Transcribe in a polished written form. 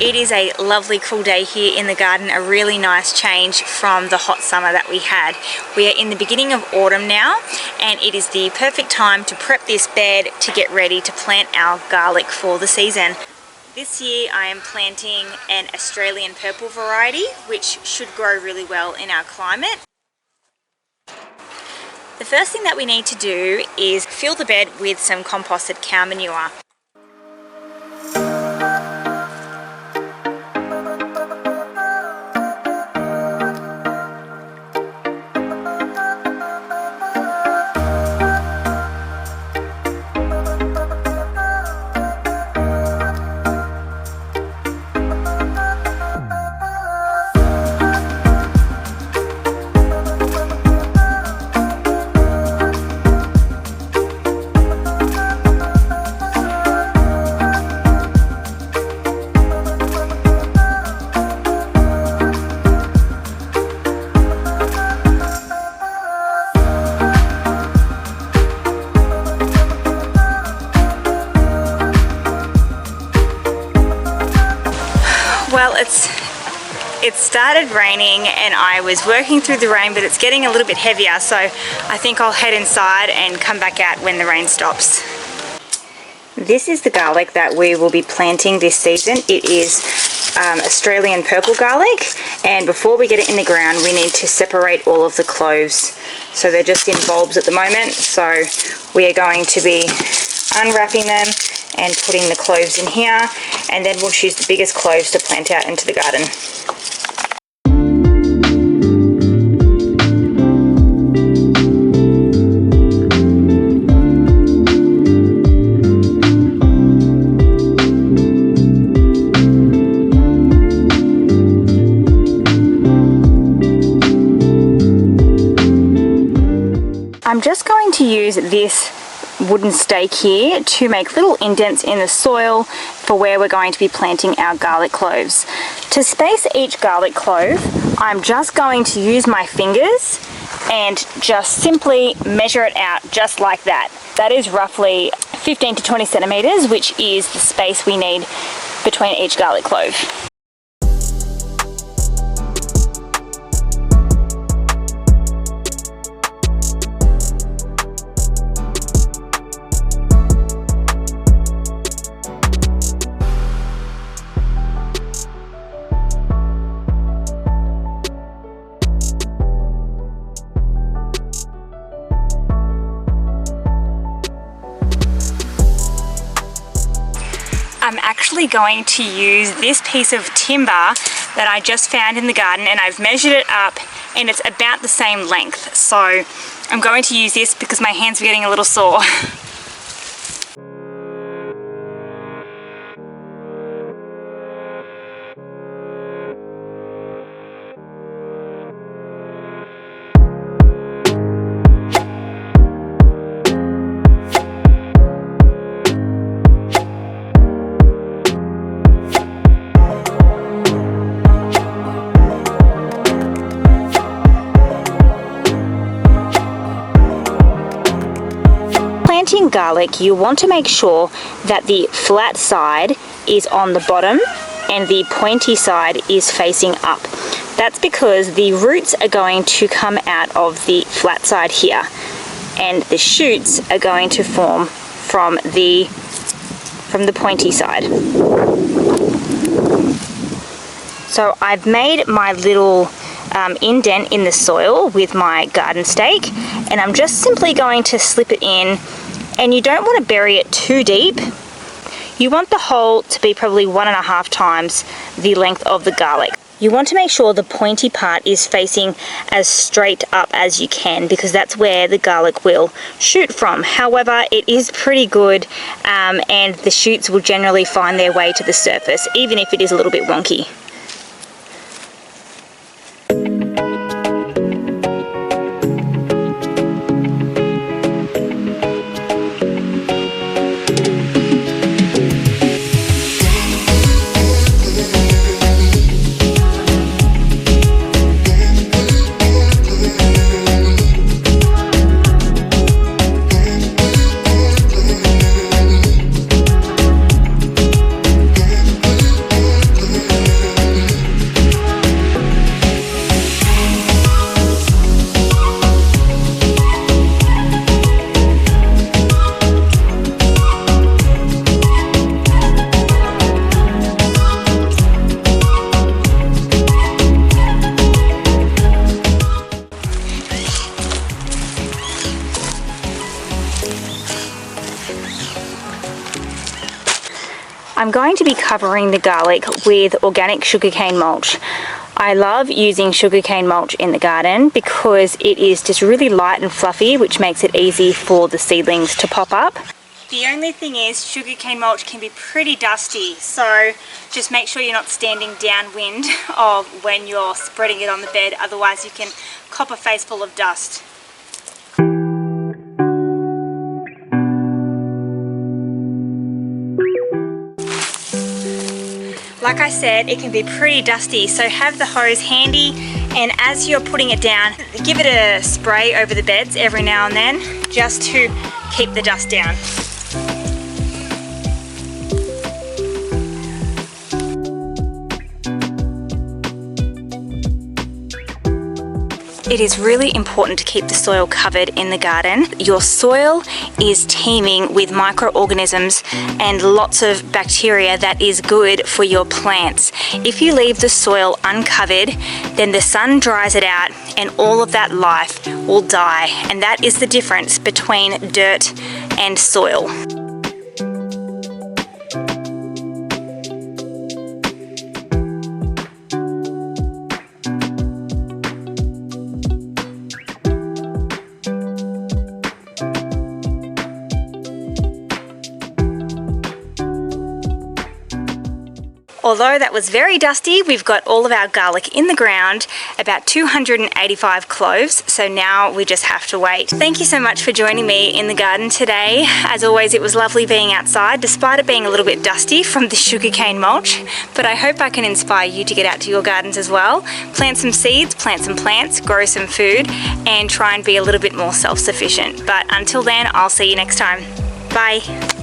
It is a lovely cool day here in the garden, a really nice change from the hot summer that we had. We are in the beginning of autumn now, and it is the perfect time to prep this bed to get ready to plant our garlic for the season. This year I am planting an Australian purple variety, which should grow really well in our climate. The first thing that we need to do is fill the bed with some composted cow manure. Well, it started raining and I was working through the rain, but it's getting a little bit heavier, so I think I'll head inside and come back out when the rain stops. This is the garlic that we will be planting this season. It is Australian purple garlic, and before we get it in the ground we need to separate all of the cloves. So they're just in bulbs at the moment, so we are going to be unwrapping them and putting the cloves in here, and then we'll choose the biggest cloves to plant out into the garden. I'm just going to use this wooden stake here to make little indents in the soil for where we're going to be planting our garlic cloves. To space each garlic clove, I'm just going to use my fingers and just simply measure it out just like that. That is roughly 15 to 20 centimeters, which is the space we need between each garlic clove. I'm actually going to use this piece of timber that I just found in the garden, and I've measured it up and it's about the same length. So I'm going to use this because my hands are getting a little sore. Planting garlic, you want to make sure that the flat side is on the bottom and the pointy side is facing up. That's because the roots are going to come out of the flat side here, and the shoots are going to form from the pointy side. So I've made my little indent in the soil with my garden stake, and I'm just simply going to slip it in. And you don't want to bury it too deep. You want the hole to be probably 1.5 times the length of the garlic. You want to make sure the pointy part is facing as straight up as you can, because that's where the garlic will shoot from. However, it is pretty good, and the shoots will generally find their way to the surface, even if it is a little bit wonky. I'm going to be covering the garlic with organic sugarcane mulch. I love using sugarcane mulch in the garden because it is just really light and fluffy, which makes it easy for the seedlings to pop up. The only thing is sugarcane mulch can be pretty dusty, so just make sure you're not standing downwind of when you're spreading it on the bed, otherwise you can cop a face full of dust. Like I said, it can be pretty dusty, so have the hose handy, and as you're putting it down, give it a spray over the beds every now and then, just to keep the dust down. It is really important to keep the soil covered in the garden. Your soil is teeming with microorganisms and lots of bacteria that is good for your plants. If you leave the soil uncovered, then the sun dries it out and all of that life will die. And that is the difference between dirt and soil. Although that was very dusty, we've got all of our garlic in the ground, about 285 cloves, so now we just have to wait. Thank you so much for joining me in the garden today. As always, it was lovely being outside, despite it being a little bit dusty from the sugarcane mulch, but I hope I can inspire you to get out to your gardens as well. Plant some seeds, plant some plants, grow some food, and try and be a little bit more self-sufficient. But until then, I'll see you next time. Bye.